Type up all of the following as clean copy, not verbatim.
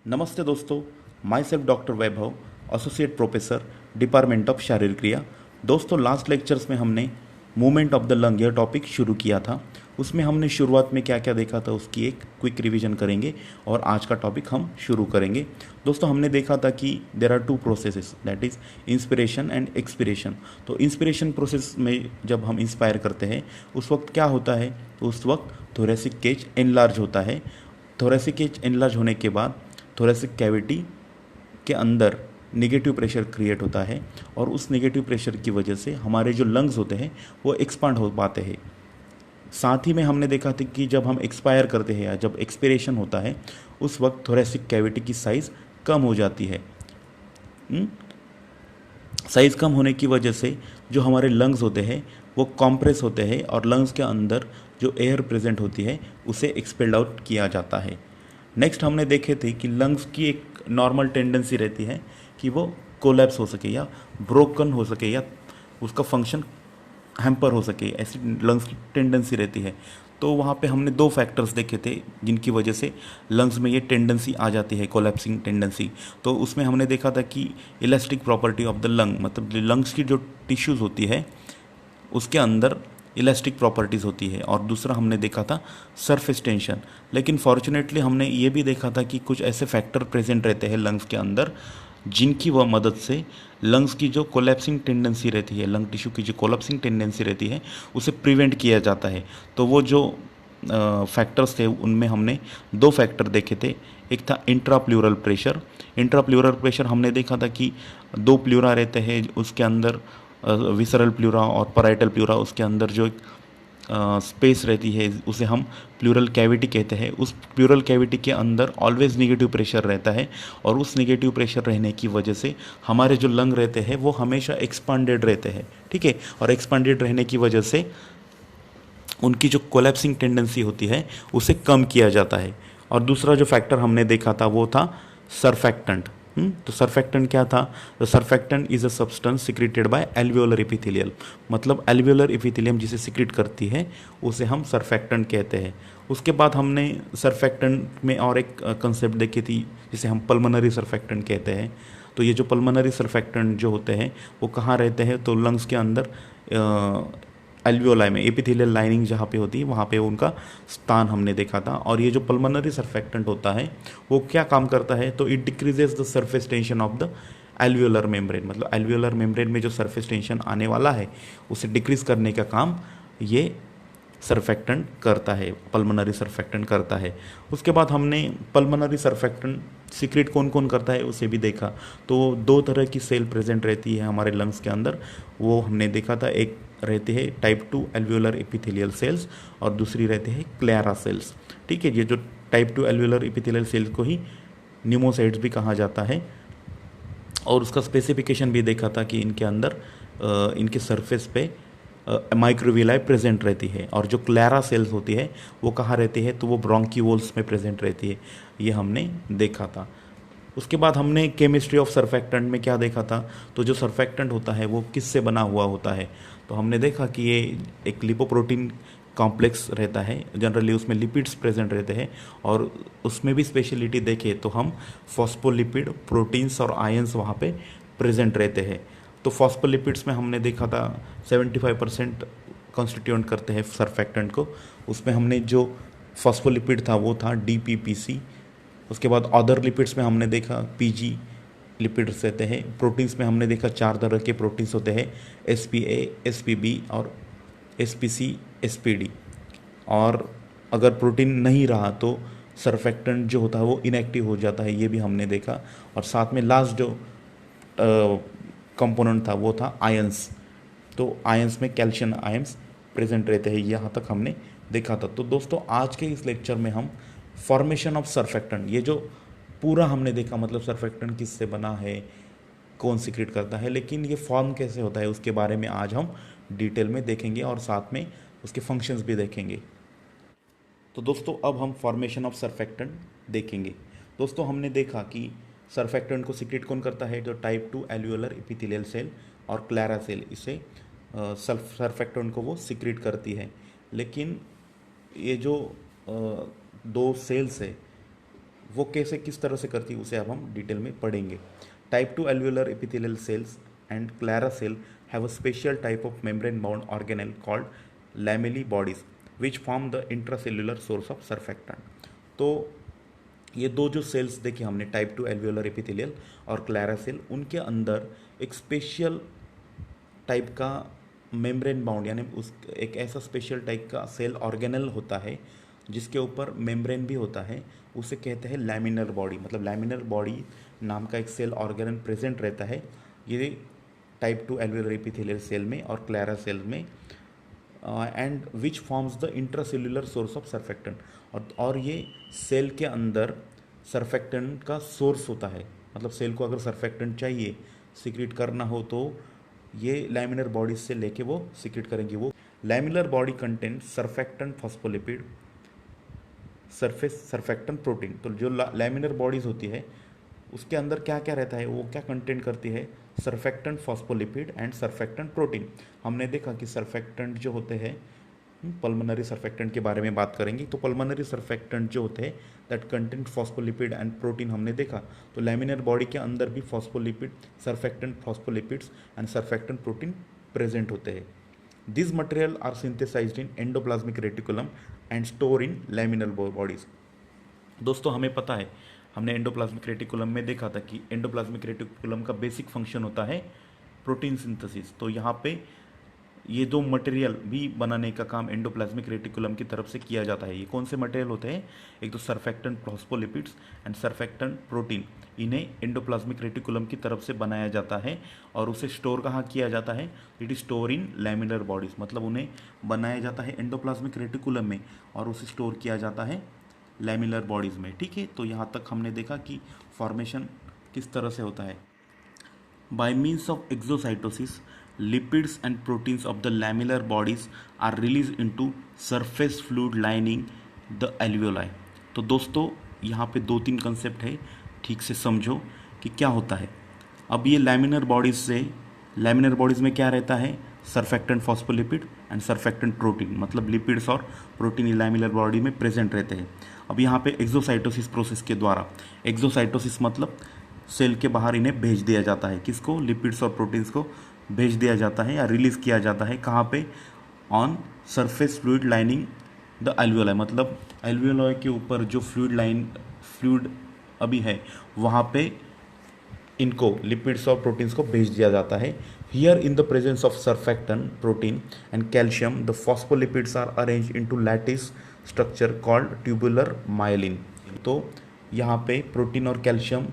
नमस्ते दोस्तों, my self doctor Vaibhav, associate professor, department of शारीरिक क्रिया। दोस्तों, लास्ट लेक्चर्स में हमने मूवमेंट ऑफ द लंग यह टॉपिक शुरू किया था। उसमें हमने शुरुआत में क्या क्या देखा था उसकी एक क्विक रिवीजन करेंगे और आज का टॉपिक हम शुरू करेंगे। दोस्तों, हमने देखा था कि there are two processes, that is inspiration and expiration. तो इंस्पिरेशन प्रोसेस में जब हम इंस्पायर करते हैं उस वक्त क्या होता है, तो उस वक्त थोरेसिक केज एनलार्ज होता है। थोरेसिक केज एनलार्ज होने के बाद थोरेसिक कैविटी के अंदर नेगेटिव प्रेशर क्रिएट होता है और उस नेगेटिव प्रेशर की वजह से हमारे जो लंग्स होते हैं वो एक्सपांड हो पाते हैं। साथ ही में हमने देखा था कि जब हम एक्सपायर करते हैं या जब एक्सपिरेशन होता है उस वक्त थोरेसिक कैविटी की साइज़ कम हो जाती है। साइज़ कम होने की वजह से जो हमारे लंग्स होते हैं वो कॉम्प्रेस होते हैं और लंग्स के अंदर जो एयर प्रेजेंट होती है उसे एक्सपेल्ड आउट किया जाता है। नेक्स्ट हमने देखे थे कि लंग्स की एक नॉर्मल टेंडेंसी रहती है कि वो कोलैप्स हो सके या ब्रोकन हो सके या उसका फंक्शन हैम्पर हो सके, ऐसी लंग्स की टेंडेंसी रहती है। तो वहाँ पे हमने दो फैक्टर्स देखे थे जिनकी वजह से लंग्स में ये टेंडेंसी आ जाती है, कोलैप्सिंग टेंडेंसी। तो उसमें हमने देखा था कि elastic property of the lung, मतलब लंग्स की जो टिश्यूज़ होती है उसके अंदर इलास्टिक प्रॉपर्टीज़ होती है, और दूसरा हमने देखा था सरफेस टेंशन। लेकिन फॉर्चुनेटली हमने ये भी देखा था कि कुछ ऐसे फैक्टर प्रेजेंट रहते हैं लंग्स के अंदर जिनकी वह मदद से लंग्स की जो कोलैप्सिंग टेंडेंसी रहती है, लंग टिश्यू की जो कोलैप्सिंग टेंडेंसी रहती है उसे प्रिवेंट किया जाता है। तो वो जो फैक्टर्स थे उनमें हमने दो फैक्टर देखे थे। एक था इंट्राप्ल्यूरल प्रेशर। इंट्राप्ल्यूरल प्रेशर हमने देखा था कि दो प्ल्यूरा रहते हैं, उसके अंदर विसरल प्ल्यूरा और पराइटल प्ल्यूरा, उसके अंदर जो एक स्पेस रहती है उसे हम प्लूरल कैविटी कहते हैं। उस प्लूरल कैविटी के अंदर ऑलवेज नेगेटिव प्रेशर रहता है और उस नेगेटिव प्रेशर रहने की वजह से हमारे जो लंग रहते हैं वो हमेशा एक्सपांडेड रहते हैं, ठीक है। और एक्सपांडेड रहने की वजह से उनकी जो कोलैप्सिंग टेंडेंसी होती है उसे कम किया जाता है। और दूसरा जो फैक्टर हमने देखा था वो था सरफेक्टेंट। तो सरफेक्टेंट क्या था? The surfactant is a substance secreted by alveolar epithelial, मतलब एल्वियोलर एपिथेलियम जिसे सिक्रेट करती है उसे हम सरफेक्टेंट कहते हैं। उसके बाद हमने सरफेक्टेंट में और एक कंसेप्ट देखी थी जिसे हम पल्मोनरी सरफेक्टेंट कहते हैं। तो ये जो पल्मोनरी सरफेक्टेंट जो होते हैं वो कहाँ रहते हैं? तो लंग्स के अंदर एल्वियोलाई में, एपिथेलियल लाइनिंग जहाँ पे होती है वहाँ पे उनका स्थान हमने देखा था। और ये जो पल्मोनरी सरफेक्टेंट होता है वो क्या काम करता है? तो it decreases the surface tension of the alveolar membrane, मतलब एल्वियोलर मेम्ब्रेन में जो सरफेस टेंशन आने वाला है उसे डिक्रीज करने का काम ये सरफेक्टेंट करता है, पल्मोनरी सरफेक्टेंट करता है। उसके बाद हमने पल्मोनरी सरफेक्टेंट सीक्रेट कौन कौन करता है उसे भी देखा। तो दो तरह की सेल प्रेजेंट रहती है हमारे लंग्स के अंदर, वो हमने देखा था। एक रहते हैं टाइप 2 एल्वियोलर एपिथेलियल सेल्स और दूसरी रहते हैं क्लेरा सेल्स, ठीक है। ये जो टाइप 2 एल्वियोलर एपिथेलियल सेल्स को ही न्यूमोसाइट्स भी कहा जाता है। और उसका स्पेसिफिकेशन भी देखा था कि इनके अंदर इनके सरफेस पे माइक्रोविलाई प्रेजेंट रहती है। और जो क्लेरा सेल्स होती है वो कहाँ रहती है? तो वो ब्रोंकियोल्स में प्रेजेंट रहती है, ये हमने देखा था। उसके बाद हमने केमिस्ट्री ऑफ सरफेक्टेंट में क्या देखा था? तो जो सरफेक्टेंट होता है वो किससे बना हुआ होता है? तो हमने देखा कि ये एक लिपोप्रोटीन कॉम्प्लेक्स रहता है, जनरली उसमें लिपिड्स प्रेजेंट रहते हैं। और उसमें भी स्पेशलिटी देखें तो हम फॉस्फोलिपिड, प्रोटीन्स और आयंस वहाँ पे प्रेजेंट रहते हैं। तो फॉस्फोलिपिड्स में हमने देखा था 75% कॉन्स्टिट्यूएंट करते हैं सरफेक्टेंट को। उसमें हमने जो फॉस्फोलिपिड था वो था DPPC। उसके बाद अदर लिपिड्स में हमने देखा PG लिपिड्स रहते हैं। प्रोटीन्स में हमने देखा 4 तरह के प्रोटीन्स होते हैं, SPA, SPB और SPC, SPD। और अगर प्रोटीन नहीं रहा तो सरफेक्टेंट जो होता है वो इनएक्टिव हो जाता है, ये भी हमने देखा। और साथ में लास्ट जो कंपोनेंट था वो था आयंस। तो आयंस में कैल्शियम आयंस प्रेजेंट रहते हैं, यहाँ तक हमने देखा था। तो दोस्तों, आज के इस लेक्चर में हम फॉर्मेशन ऑफ सरफेक्टेंट, ये जो पूरा हमने देखा, मतलब सरफेक्टेंट किससे बना है, कौन सीक्रेट करता है, लेकिन ये फॉर्म कैसे होता है उसके बारे में आज हम डिटेल में देखेंगे और साथ में उसके फंक्शंस भी देखेंगे। तो दोस्तों, अब हम फॉर्मेशन ऑफ सरफेक्टेंट देखेंगे। दोस्तों, हमने देखा कि सरफेक्टेंट को सीक्रेट कौन करता है? जो टाइप 2 एल्वियोलर एपिथेलियल सेल और क्लेरा सेल, इसे सरफेक्टेंट को वो सीक्रेट करती है। लेकिन ये जो दो सेल्स है वो कैसे किस तरह से करती है उसे अब हम डिटेल में पढ़ेंगे। Type 2 alveolar epithelial cells and Clara cell have a special type of membrane bound organelle called lamellar bodies which form the intracellular source of surfactant. तो ये दो जो सेल्स देखे हमने, टाइप 2 एल्वियोलर एपिथेलियल और क्लैरा सेल, उनके अंदर एक स्पेशल टाइप का मेम्ब्रेन बाउंड यानी उस एक ऐसा स्पेशल टाइप का सेल ऑर्गेनल होता है जिसके ऊपर मेम्ब्रेन भी होता है, उसे कहते हैं लैमिनर बॉडी। मतलब लैमिनर बॉडी नाम का एक सेल ऑर्गेनल प्रेजेंट रहता है ये टाइप 2 एल्वियोलर एपिथेलियल सेल में और क्लैरा सेल में, and which forms the intracellular source of surfactant. और ये सेल के अंदर सर्फेक्टेंट का सोर्स होता है। मतलब सेल को अगर सर्फेक्टेंट चाहिए सीक्रेट करना हो तो ये लैमिनर बॉडीज से लेके वो सीक्रेट करेंगे। वो laminar body content surfactant phospholipid surface surfactant protein. तो जो लैमिनर बॉडीज होती है उसके अंदर क्या क्या रहता है, वो क्या कंटेंट करती है, surfactant phospholipid and surfactant protein. हमने देखा कि सर्फेक्टेंट जो होते हैं, पल्मोनरी सर्फेक्टेंट के बारे में बात करेंगे, तो पल्मोनरी सर्फेक्टेंट जो होते हैं that content phospholipid and protein हमने देखा। तो लैमिनर बॉडी के अंदर भी phospholipid, surfactant phospholipids and surfactant protein present होते हैं। This material are synthesised in endoplasmic reticulum and store in laminar bodies. दोस्तों हमें पता है, हमने एंडोप्लाज्मिक रेटिकुलम में देखा था कि एंडोप्लाज्मिक रेटिकुलम का बेसिक फंक्शन होता है प्रोटीन सिंथेसिस। तो यहाँ पे ये दो मटेरियल भी बनाने का काम एंडोप्लाज्मिक रेटिकुलम की तरफ से किया जाता है। ये कौन से मटेरियल होते हैं, एक तो surfactant phospholipids and surfactant protein, इन्हें एंडोप्लाज्मिक रेटिकुलम की तरफ से बनाया जाता है और उसे स्टोर कहाँ किया जाता है, it is store in laminar bodies. मतलब उन्हें बनाया जाता है एंडोप्लाज्मिक रेटिकुलम में और उसे स्टोर किया जाता है लैमिनर बॉडीज में। ठीक है, तो यहाँ तक हमने देखा कि फॉर्मेशन किस तरह से होता है। Bye means of exocytosis lipids and proteins of the lamellar bodies are released into surface fluid lining the alveoli। तो दोस्तों यहाँ पे दो तीन कंसेप्ट है, ठीक से समझो कि क्या होता है। अब ये लैमिनर बॉडीज से, लैमिनर बॉडीज में क्या रहता है, surfactant phospholipid and surfactant protein. मतलब लिपिड्स और प्रोटीन लैमिनर बॉडी में प्रेजेंट रहते हैं। अब यहाँ पे एक्सोसाइटोसिस प्रोसेस के द्वारा, एक्सोसाइटोसिस मतलब सेल के बाहर इन्हें भेज दिया जाता है, किसको, लिपिड्स और प्रोटीन्स को भेज दिया जाता है या रिलीज किया जाता है। कहाँ पे, on surface fluid lining the alveoli. मतलब एल्वियोलाई के ऊपर जो फ्लूइड अभी है वहाँ पे इनको लिपिड्स और प्रोटीन्स को भेज दिया जाता है। Here in the presence of surfactant protein and calcium the phospholipids are arrange into lattice structure called tubular myelin. तो यहाँ पे प्रोटीन और कैल्शियम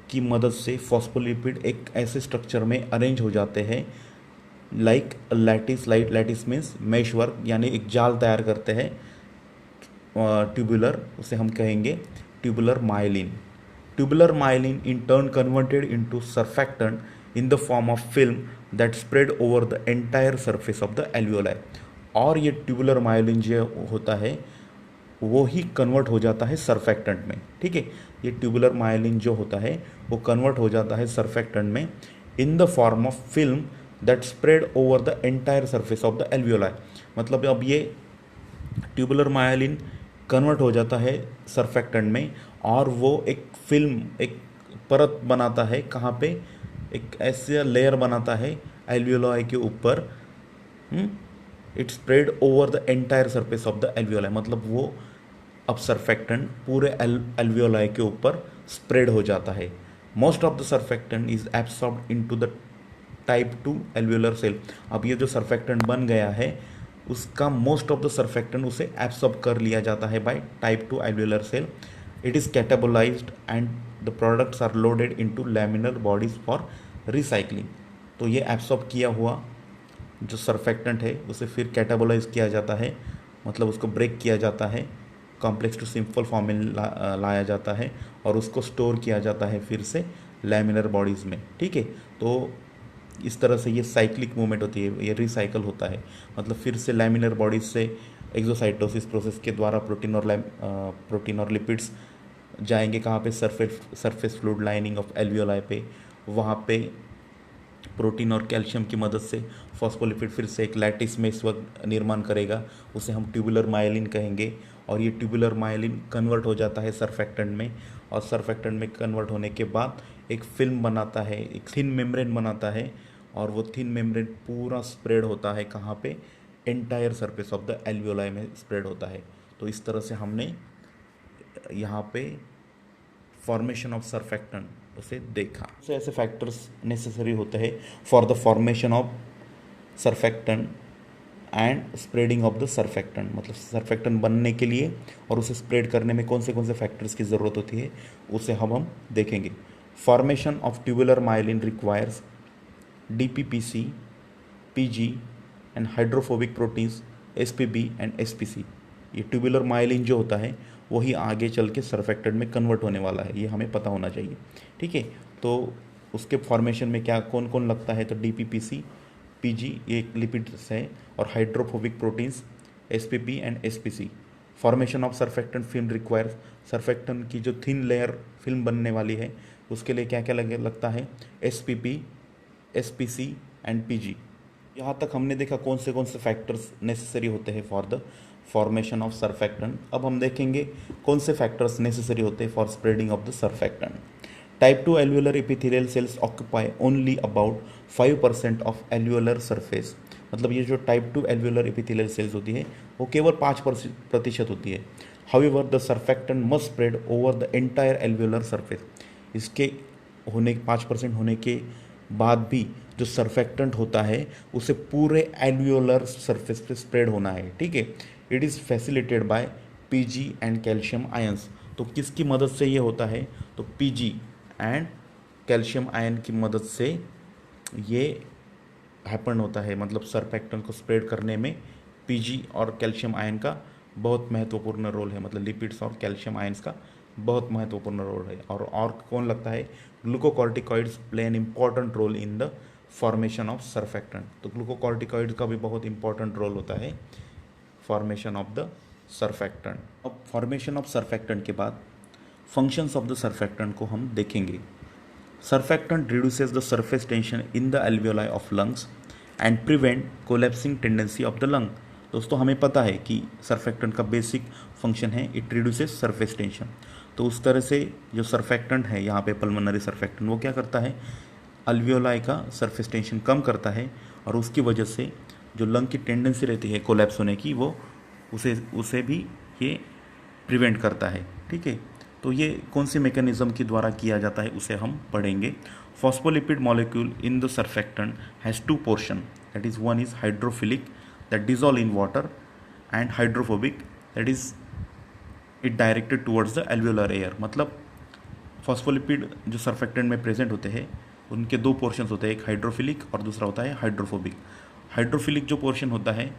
की मदद से फॉस्फोलिपिड एक ऐसे स्ट्रक्चर में अरेंज हो जाते हैं, like lattice means mesh work, यानी एक जाल तैयार करते हैं ट्यूबुलर, उसे हम कहेंगे tubular myelin. Tubular myelin in turn converted into surfactant in the form of film that spread over the entire surface of the alveoli. और ये ट्यूबुलर मायलिन जो होता है वो ही कन्वर्ट हो जाता है सर्फेक्टेंट में। ठीक है, ये ट्यूबुलर मायलिन जो होता है वो कन्वर्ट हो जाता है सर्फेक्टेंट में in the form of film that spread over the entire surface of the alveoli. मतलब अब ये ट्यूबुलर मायलिन कन्वर्ट हो जाता है सर्फेक्टेंट में और वो एक फिल्म, एक परत बनाता है, कहाँ पे, एक ऐसा लेयर बनाता है एल्वियोलाई के ऊपर। It spread over the entire surface of the alveoli. मतलब वो अब सर्फेक्टेंट पूरे एल्वियोलाई के ऊपर स्प्रेड हो जाता है। Most of the surfactant is absorbed into the type 2 alveolar cell. अब ये जो सर्फेक्टेंट बन गया है उसका मोस्ट ऑफ द सर्फेक्टेंट उसे एब्सॉर्ब कर लिया जाता है by type 2 alveolar cell. It is catabolised and the products are loaded into laminar bodies for recycling. तो ये एब्सॉर्ब किया हुआ जो सर्फेक्टेंट है उसे फिर कैटाबोलाइज किया जाता है, मतलब उसको ब्रेक किया जाता है, कॉम्प्लेक्स टू सिंपल फॉर्म में लाया जाता है और उसको स्टोर किया जाता है फिर से लैमिनर बॉडीज़ में। ठीक है, तो इस तरह से ये साइक्लिक मूवमेंट होती है, ये रिसाइकल होता है। मतलब फिर से लैमिनर बॉडीज से एक्सोसाइटोसिस प्रोसेस के द्वारा प्रोटीन और लिपिड्स जाएंगे कहाँ पे, surface fluid lining of alveoli पे। वहाँ पे प्रोटीन और कैल्शियम की मदद से फॉस्फोलिपिड फिर से एक लैटिस में इस वक्त निर्माण करेगा, उसे हम ट्यूबुलर मायलिन कहेंगे। और ये ट्यूबुलर मायलिन कन्वर्ट हो जाता है सर्फेक्टेंट में और सर्फेक्टेंट में कन्वर्ट होने के बाद एक फिल्म बनाता है, एक थिन मेम्ब्रेन बनाता है, और वो थिन मेम्ब्रेन पूरा स्प्रेड होता है कहाँ पे, entire surface of the alveoli में स्प्रेड होता है। तो इस तरह से हमने यहाँ पे फॉर्मेशन ऑफ सर्फेक्टेंट उसे देखा। तो ऐसे फैक्टर्स नेसेसरी होते हैं for the formation of surfactant and spreading of the surfactant, मतलब सर्फेक्टेंट बनने के लिए और उसे स्प्रेड करने में कौन से फैक्टर्स की ज़रूरत होती है उसे हम देखेंगे। Formation of tubular myelin requires DPPC, PG and hydrophobic proteins SPB and SPC। ये ट्यूबुलर माइलिन जो होता है वही आगे चल के सर्फेक्टेंट में कन्वर्ट होने वाला है, ये हमें पता होना चाहिए। ठीक है, तो उसके फॉर्मेशन में क्या कौन कौन लगता है, तो DPPC, PG ये लिपिड्स है, और hydrophobic proteins SPB and SPC। Formation of surfactant film requires, surfactant की जो थिन लेयर फिल्म बनने वाली है उसके लिए क्या क्या लगता है, SPB, SPC एंड PG। यहाँ तक हमने देखा कौन से फैक्टर्स नेसेसरी होते हैं for the formation of surfactant. अब हम देखेंगे कौन से फैक्टर्स नेसेसरी होते हैं for spreading of the surfactant. Type 2 alveolar epithelial sales occupy only about 5% of alveolar surface, मतलब ये जो टाइप 2 एल्वियोलर एपिथेलियल सेल्स होती है वो केवल 5% होती है। However the surfactant must spread over the entire alveolar surface, इसके 5% होने के बाद भी जो सर्फेक्टेंट होता है उसे पूरे एल्वियोलर सरफेस पे स्प्रेड होना है। ठीक है, it is facilitated by PG and calcium ions. तो किसकी मदद से ये होता है, तो PG एंड कैल्शियम आयन की मदद से ये हैपन होता है, मतलब सर्फेक्टेंट को स्प्रेड करने में PG और कैल्शियम आयन का बहुत महत्वपूर्ण रोल है, मतलब लिपिड्स और कैल्शियम आयंस का बहुत महत्वपूर्ण रोल है। और कौन लगता है, glucocorticoids play an important role in the formation of surfactant. तो ग्लूकोकॉर्टिकॉइड्स का भी बहुत इंपॉर्टेंट रोल होता है फॉर्मेशन ऑफ द सर्फेक्टेंट। अब फॉर्मेशन ऑफ सर्फेक्टेंट के बाद फंक्शंस ऑफ द सर्फेक्टेंट को हम देखेंगे। Surfactant reduces the surface tension in the alveoli of lungs and prevent collapsing tendency of the lung. दोस्तों हमें पता है कि सर्फेक्टेंट का बेसिक फंक्शन है इट रिड्यूसेस सरफेस टेंशन। तो उस तरह से जो सर्फेक्टेंट है यहाँ पे पल्मोनरी सर्फेक्टेंट वो क्या करता है, अल्वियोलाई का सरफेस टेंशन कम करता है, और उसकी वजह से जो लंग की टेंडेंसी रहती है कोलैप्स होने की वो उसे भी ये प्रिवेंट करता है। ठीक है, तो ये कौन सी मैकेनिज्म के द्वारा किया जाता है उसे हम पढ़ेंगे। Phospholipid molecule in the surfactant has 2 portion, that is one is hydrophilic that dissolve in water and hydrophobic that is it directed towards the alveolar air. मतलब फॉस्फोलिपिड जो सर्फेक्टेंट में प्रेजेंट होते हैं उनके 2 पोर्शंस होते हैं, एक हाइड्रोफिलिक और दूसरा होता है हाइड्रोफोबिक। हाइड्रोफिलिक जो पोर्शन होता है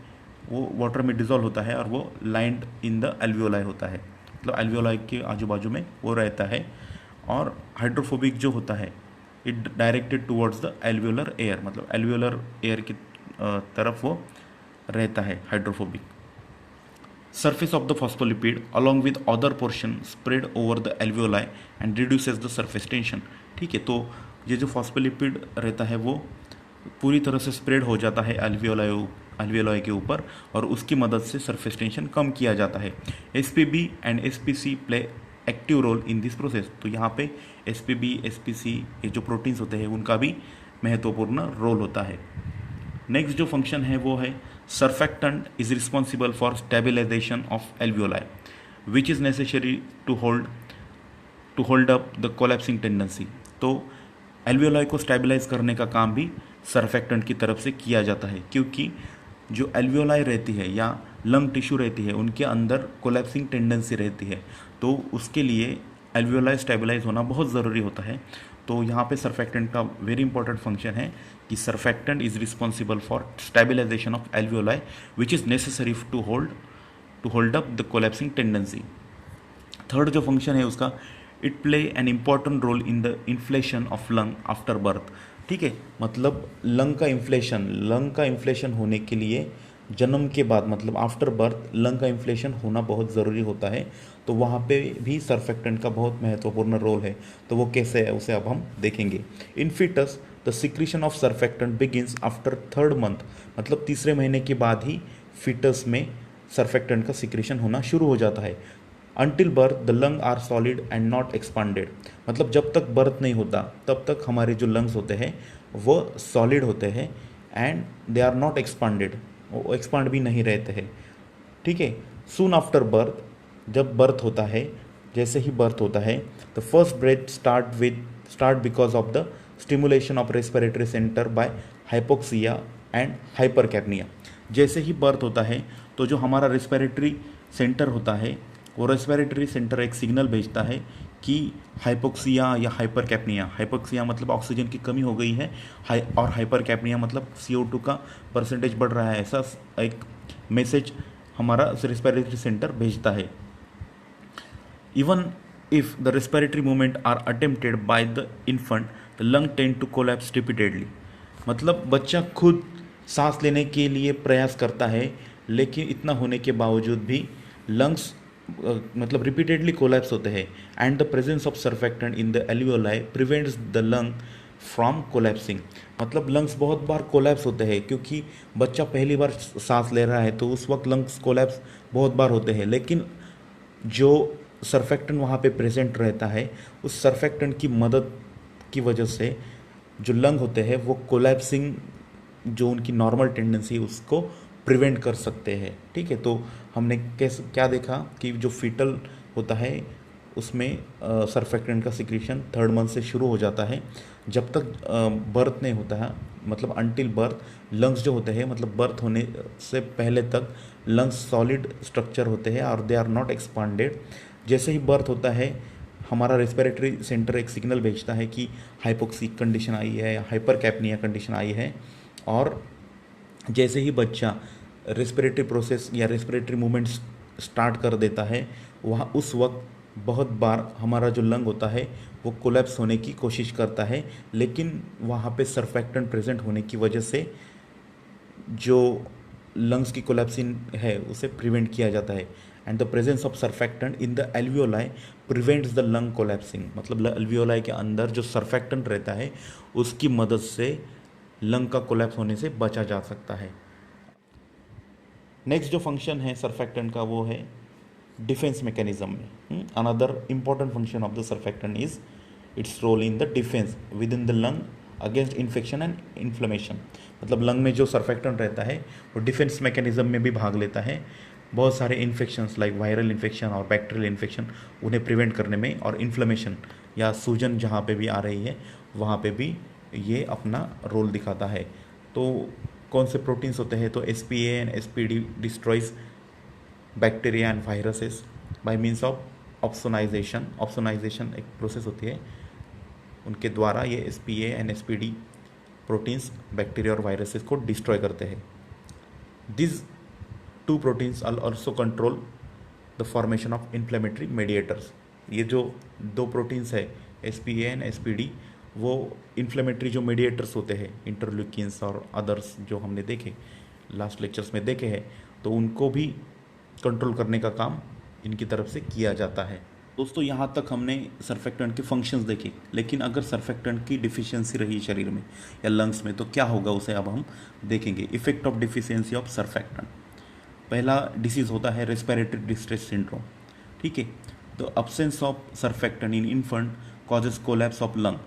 वो वाटर में डिजॉल्व होता है और वो लाइंड इन द एल्वियोलाई होता है, मतलब एल्वियोलाई के आजू बाजू में वो रहता है। और हाइड्रोफोबिक जो होता है it directed towards the alveolar air, मतलब एल्वियोलर एयर की तरफ वो रहता है hydrophobic. Surface of the phospholipid along with other portion spread over the alveoli and reduces the surface tension। ठीक है, तो ये जो फॉस्फोलिपिड रहता है वो पूरी तरह से स्प्रेड हो जाता है एल्वियोलाई के ऊपर, और उसकी मदद से सरफेस टेंशन कम किया जाता है। SPB and SPC play active role in this process. तो यहाँ पे SPB SPC ये जो प्रोटीन्स होते हैं उनका भी महत्वपूर्ण रोल होता है। नेक्स्ट जो फंक्शन है वो है surfactant is responsible for stabilisation of alveoli which is necessary to hold up the collapsing tendency. तो एल्वियोलाई को स्टेबलाइज करने का काम भी सर्फेक्टेंट की तरफ से किया जाता है, क्योंकि जो एल्वियोलाई रहती है या लंग टिश्यू रहती है उनके अंदर कोलैप्सिंग टेंडेंसी रहती है, तो उसके लिए एल्वियोलाई स्टेबलाइज होना बहुत ज़रूरी होता है। तो यहाँ पे सर्फेक्टेंट का वेरी इंपॉर्टेंट फंक्शन है कि surfactant is responsible for stabilisation of alveoli which is necessary to hold up the collapsing tendency. Third जो फंक्शन है उसका, it play an important role in the inflation of lung after birth. ठीक है, मतलब lung का inflation होने के लिए जन्म के बाद, मतलब आफ्टर बर्थ लंग का इन्फ्लेशन होना बहुत ज़रूरी होता है। तो वहाँ पे भी सर्फेक्टेंट का बहुत महत्वपूर्ण रोल है। तो वो कैसे है उसे अब हम देखेंगे। In fetus the secretion of surfactant begins after 3rd month, मतलब तीसरे महीने के बाद ही फीटस में सर्फेक्टेंट का सिक्रीशन होना शुरू हो जाता है। Until birth the lung are solid and not expanded, मतलब जब तक बर्थ नहीं होता तब तक हमारे जो लंग्स होते हैं वो सॉलिड होते हैं and they are not expanded, वो एक्सपांड भी नहीं रहते हैं। ठीक है, सून आफ्टर बर्थ, जब बर्थ होता है, जैसे ही बर्थ होता है, the first breath start because of the stimulation of respiratory centre by hypoxia and hypercapnia. जैसे ही बर्थ होता है तो जो हमारा रेस्पिरेटरी सेंटर होता है, वो रेस्पिरेटरी सेंटर एक सिग्नल भेजता है कि हाइपोक्सिया या हाइपरकैप्निया, हाइपोक्सिया मतलब ऑक्सीजन की कमी हो गई है, और हाइपरकैप्निया मतलब CO2 का परसेंटेज बढ़ रहा है, ऐसा एक मैसेज हमारा रेस्पिरेटरी सेंटर भेजता है। Even if the respiratory movement are attempted by the infant, the lung tend to collapse repeatedly, मतलब बच्चा खुद सांस लेने के लिए प्रयास करता है, लेकिन इतना होने के बावजूद भी लंग्स मतलब रिपीटेडली कोलैप्स होते हैं। And the presence of surfactant in the alveoli prevents the lung from collapsing, मतलब लंग्स बहुत बार कोलैप्स होते हैं क्योंकि बच्चा पहली बार सांस ले रहा है तो उस वक्त लंग्स कोलैप्स बहुत बार होते हैं, लेकिन जो सर्फेक्टेंट वहाँ पे प्रेजेंट रहता है, उस सर्फेक्टेंट की मदद की वजह से जो लंग होते हैं वो कोलैप्सिंग, जो उनकी नॉर्मल टेंडेंसी है उसको प्रिवेंट कर सकते हैं। ठीक है, तो हमने कैसे क्या देखा कि जो फीटल होता है उसमें सर्फेक्टेंट का सिक्रीशन 3rd मंथ से शुरू हो जाता है, जब तक बर्थ नहीं होता है, मतलब अनटिल बर्थ लंग्स जो होते हैं, मतलब बर्थ होने से पहले तक लंग्स सॉलिड स्ट्रक्चर होते हैं और दे आर नॉट एक्सपांडेड। जैसे ही बर्थ होता है हमारा रेस्पिरेटरी सेंटर एक सिग्नल भेजता है कि हाइपोक्सिक कंडीशन आई है या हाइपरकैप्निया कंडीशन आई है, और जैसे ही बच्चा रेस्पिरेटरी प्रोसेस या रेस्पिरेटरी मूवमेंट्स स्टार्ट कर देता है, वहाँ उस वक्त बहुत बार हमारा जो लंग होता है वो कोलैप्स होने की कोशिश करता है, लेकिन वहाँ पे सर्फेक्टेंट प्रेजेंट होने की वजह से जो लंग्स की कोलैप्सिंग है उसे प्रिवेंट किया जाता है। And the presence of surfactant in the alveoli prevents the lung collapsing, मतलब एल्वियोलाई के अंदर जो सर्फेक्टेंट रहता है उसकी मदद से लंग का कोलैप्स होने से बचा जा सकता है। नेक्स्ट जो फंक्शन है सर्फेक्टेंट का वो है डिफेंस मैकेनिज्म में। Another important function of the surfactant is its role in the defence within the lung against infection and inflammation, मतलब लंग में जो सर्फेक्टेंट रहता है वो डिफेंस मैकेनिज्म में भी भाग लेता है। बहुत सारे इन्फेक्शंस लाइक वायरल इन्फेक्शन और बैक्टीरियल इन्फेक्शन उन्हें प्रिवेंट करने में, और इन्फ्लेमेशन या सूजन जहाँ पे भी आ रही है वहाँ पे भी ये अपना रोल दिखाता है। तो कौन से प्रोटीन्स होते हैं, तो SPA and SPD destroys bacteria and viruses by means of opsonization. Opsonization एक प्रोसेस होती है, उनके द्वारा ये SPA and SPD proteins bacteria और वायरसेस को डिस्ट्रॉय करते हैं। This 2 proteins are also control the formation of inflammatory mediators. ये जो 2 प्रोटीन्स है SPA एंड SPD, वो इन्फ्लेमेटरी जो मेडिएटर्स होते हैं, इंटरल्यूकिन्स और अदर्स जो हमने देखे लास्ट लेक्चर्स में देखे हैं, तो उनको भी कंट्रोल करने का काम इनकी तरफ से किया जाता है। दोस्तों यहाँ तक हमने सर्फेक्टेंट के फंक्शंस देखे, लेकिन अगर सर्फेक्टेंट की डिफिशियंसी रही शरीर में या लंग्स में तो क्या होगा उसे अब हम देखेंगे। Effect of deficiency of surfactant, पहला डिसीज़ होता है रेस्पिरेटरी डिस्ट्रेस सिंड्रोम। ठीक है, the absence of surfactant in infant causes collapse of lung.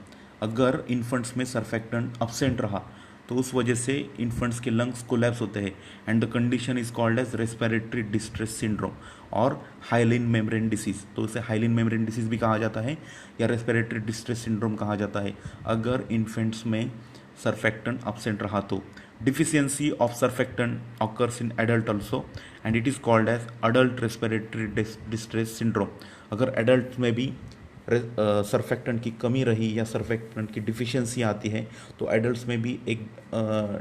अगर इन्फेंट्स में सर्फेक्टेंट अब्सेंट रहा तो उस वजह से इन्फेंट्स के लंग्स कोलैप्स होते हैं, and the condition is called as respiratory distress syndrome और हाइलिन मेम्ब्रेन डिसीज। तो उसे हाइलिन मेम्ब्रेन डिसीज भी कहा जाता है या रेस्पिरेटरी डिस्ट्रेस सिंड्रोम कहा जाता है अगर इन्फेंट्स में सर्फेक्टेंट अब्सेंट रहा तो। Deficiency of surfactant occurs in adult also and it is called as adult respiratory distress syndrome. अगर एडल्ट में भी सर्फेक्टेंट की कमी रही या सर्फेक्टेंट की डिफिशियंसी आती है तो एडल्ट्स में भी एक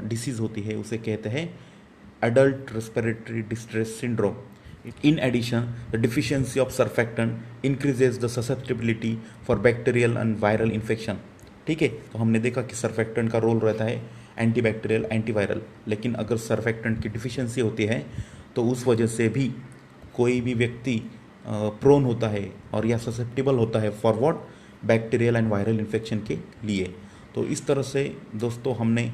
डिसीज़ होती है, उसे कहते हैं adult respiratory distress syndrome. In addition, the deficiency of surfactant increases the susceptibility for bacterial and viral infection। ठीक है, तो हमने देखा कि सर्फेक्टेंट का रोल रहता है एंटीबैक्टीरियल एंटीवायरल, लेकिन अगर सर्फेक्टेंट की डिफिशियंसी होती है तो उस वजह से भी कोई भी व्यक्ति प्रोन होता है और या ससेप्टिबल होता है for what, bacterial and viral infection के लिए। तो इस तरह से दोस्तों हमने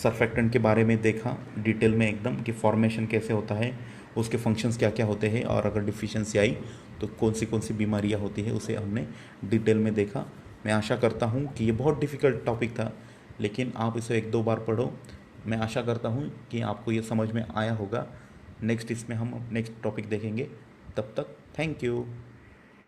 सर्फेक्टेंट के बारे में देखा डिटेल में एकदम कि फॉर्मेशन कैसे होता है, उसके फंक्शंस क्या क्या होते हैं, और अगर डिफिशिएंसी आई तो कौन सी बीमारियां होती है, उसे हमने डिटेल में देखा। मैं आशा करता हूँ कि ये बहुत डिफ़िकल्ट टॉपिक था, लेकिन आप इसे एक दो बार पढ़ो। मैं आशा करता हूँ कि आपको ये समझ में आया होगा। नेक्स्ट इसमें हम नेक्स्ट टॉपिक देखेंगे। तब तक थैंक यू।